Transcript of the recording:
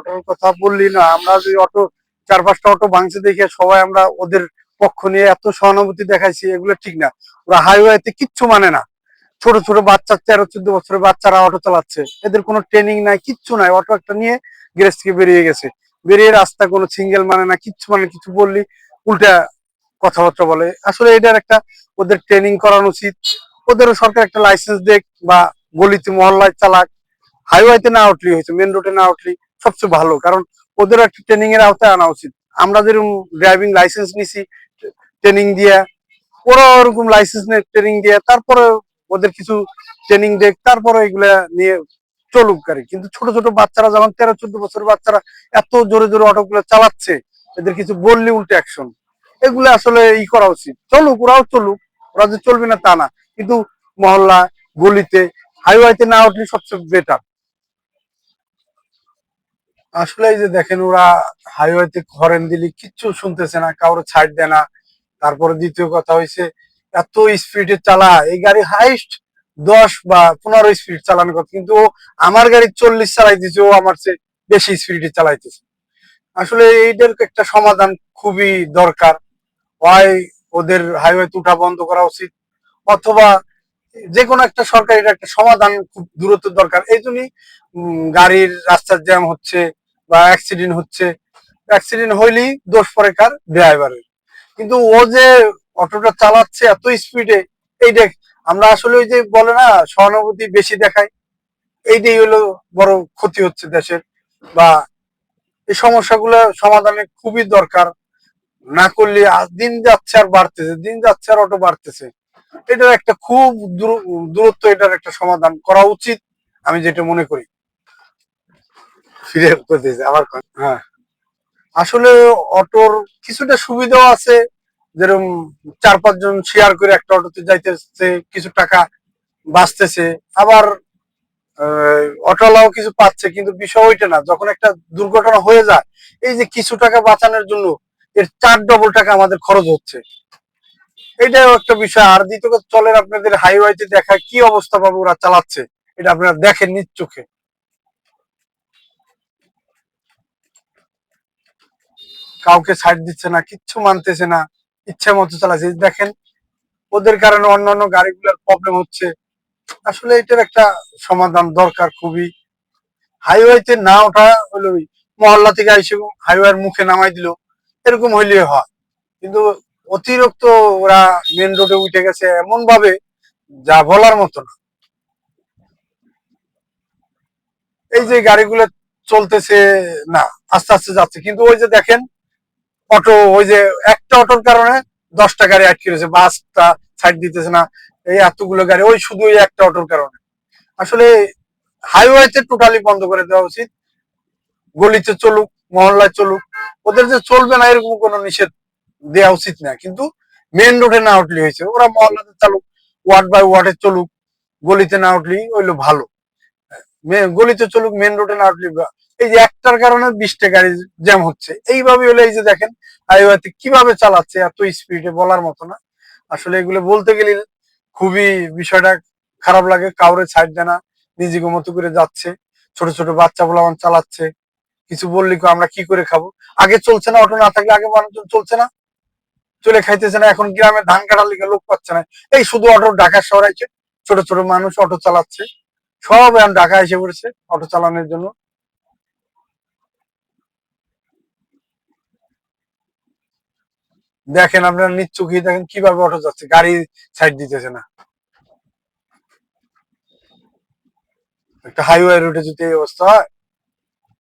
অটোর কথা বললি না, আমরা যে অটো 4-5টা অটো ভাঙছে দেখে সবাই আমরা ওদের পক্ষ নিয়ে এত সহানুভূতি দেখাইছি, এগুলো ঠিক না। ওরা হাইওয়েতে কিচ্ছু মানে না। ছোট ছোট বাচ্চা, 13-14 বছরের বাচ্চারা অটো চালাচ্ছে, এদের কোনো ট্রেনিং নাই, কিচ্ছু নাই। অটো একটা নিয়ে গ্যারেজ থেকে বেরিয়ে গেছে, বেরিয়ে রাস্তা কোনো সিঙ্গেল মানে না, কিচ্ছু মানে, কিছু বললি উল্টা কথাবার্তা বলে। আসলে এটার একটা ওদের ট্রেনিং করানো উচিত। ওদেরও সরকার একটা লাইসেন্স দেখ, বা গলিতে মহল্লায় চালাক। হাইওয়েতে না উঠলি হয়েছে, মেন রোডে না উঠলি সবচেয়ে ভালো, কারণ ওদেরও একটা ট্রেনিং এর আওতায় আনা উচিত। আমরা যেরকম ড্রাইভিং লাইসেন্স নিছি ট্রেনিং দিয়ে, ওরা ওরকম লাইসেন্স নিয়ে ট্রেনিং দিয়ে, তারপরে ওদের কিছু ট্রেনিং দেখ, তারপরে এগুলা নিয়ে চলুক গাড়ি। কিন্তু ছোট ছোট বাচ্চারা, যেমন 13-14 বছরের বাচ্চারা এত জোরে জোরে অটো গুলো চালাচ্ছে, এদের কিছু বললে উল্টে অ্যাকশন। এগুলো আসলে করা উচিত। চলুক, ওরাও চলুক, ওরা যে চলবে না তা না, কিন্তু মহল্লা গলিতে হাইওয়েতে না উঠলে সবচেয়ে বেটার। আসলে এই যে দেখেন, ওরা হাইওয়েতে হরেন দিলি কিচ্ছু শুনতেছে না, কাউরে ছাড় দেয় না। তারপরে দ্বিতীয় কথা হয়েছে, এত স্পিডে চালা, এই গাড়ি হাইস্ট 10 বা 15 স্পিড চালানোর কথা, কিন্তু ও আমার গাড়ি 40 চালাইতেছে, ও আমার চেয়ে বেশি স্পিডে চালাইতেছে। আসলে এইটার একটা সমাধান খুবই দরকার হয়। ওদের হাইওয়েতে উঠা বন্ধ করা উচিত, অথবা যে কোনো একটা সরকারের একটা সমাধান খুব দ্রুত দরকার। এই জন্যই গাড়ির রাস্তার জ্যাম হচ্ছে বা অ্যাক্সিডেন্ট হচ্ছে। অ্যাক্সিডেন্ট হইলেই দোষ পড়ে কার? ড্রাইভারের। কিন্তু ও যে অটোটা চালাচ্ছে এত স্পিডে, এই দেখ, আমরা আসলে ওই যে বলে না, সহানুভূতি বেশি দেখায়, এইটাই হলো বড় ক্ষতি হচ্ছে দেশের। বা এই সমস্যাগুলো সমাধানে খুবই দরকার। না করলে দিন যাচ্ছে আর বাড়তেছে, দিন যাচ্ছে আর অটো বাড়তেছে। এটার একটা খুব দূরত্ব, এটার একটা সমাধান করা উচিত, আমি যেটা মনে করি। ফিরে করতেছে আবার হ্যাঁ, আসলে অটোর কিছুটা সুবিধাও আছে, যেরকম 4-5 জন শেয়ার করে একটা অটোতে যাইতেছে, কিছু টাকা বাঁচতেছে। আবার অটোওয়ালাও কিছু পাচ্ছে, কিন্তু বিষয় ওইটা না। যখন একটা দুর্ঘটনা হয়ে যায়, এই যে কিছু টাকা বাঁচানোর জন্য এর 4 ডবল টাকা আমাদের খরচ হচ্ছে, এটাও একটা বিষয়। আর দ্বিতীয় কথা, চলেন আপনাদের হাইওয়েতে দেখা কি অবস্থা পাবো ওরা চালাচ্ছে, এটা আপনারা দেখেন নিজ চোখে। কাউকে ছাড় দিচ্ছে না, কিচ্ছু মানতেছে না, ইচ্ছা মতো চালাচ্ছে। দেখেন, ওদের কারণে অন্যান্য গাড়িগুলোর প্রবলেম হচ্ছে। আসলে এটার একটা সমাধান দরকার খুবই। হাইওয়েতে না ওঠা হলো মহল্লা থেকে এসে হাইওয়ের মুখে নামাই দিল, এরকম হইলে হয়। কিন্তু অতিরিক্ত ওরা মেন রোডে উঠে গেছে এমন ভাবে, যা বলার মতো না। এই যে গাড়িগুলো চলতেছে না, আস্তে আস্তে যাচ্ছে, কিন্তু ওই যে দেখেন অটো, ওই যে একটা অটোর কারণে 10টা গাড়ি আটকে রয়েছে, বাসটা সাইড দিতেছে না। এই এতগুলো গাড়ি ওই শুধু ওই একটা অটোর কারণে। আসলে হাইওয়েতে টোটালি বন্ধ করে দেওয়া উচিত। গলিতে চলুক, মহল্লায় চলুক, ওদের যে চলবে না এরকম কোনো নিষেধ দেওয়া উচিত না। কিন্তু মেন রোডে না উঠলে হয়েছে, ওরা মহল্লাতে চালুক, ওয়ার্ড বাই ওয়ার্ডে চলুক, গলিতে না উঠলেই হইলো ভালো। গলিতে চলুক, মেন রোডে না উঠলে এই যে একটার কারণে 20টা গাড়ি জ্যাম হচ্ছে, এইভাবে হলে এই যে দেখেন হাইওয়েতে কিভাবে চালাচ্ছে এত স্পিডে, বলার মতো না। আসলে এগুলো বলতে গেলে খুবই বিষয়টা খারাপ লাগে। কাউরে ছাড় দেয় না, নিজেকে মতো করে যাচ্ছে, ছোট ছোট বাচ্চা পোলাপান চালাচ্ছে। কিছু বললি আমরা কি করে খাবো? আগে চলছে না, অটো না থাকলে আগে মানুষজন চলছে না, চলে খাইতেছে না। এখন গ্রামে ধান কাটার লিগে লোক পাচ্ছে না, এই শুধু অটো ঢাকা শহরে আছে, ছোট ছোট মানুষ অটো চালাচ্ছে। সব এখন ঢাকা এসে পড়েছে অটো চালানোর জন্য। দেখেন, আপনারা নিজ চোখে দেখেন কিভাবে অটো যাচ্ছে, গাড়ি সাইড দিতেছে না। একটা হাইওয়ে রুটে যদি এই অবস্থা হয়,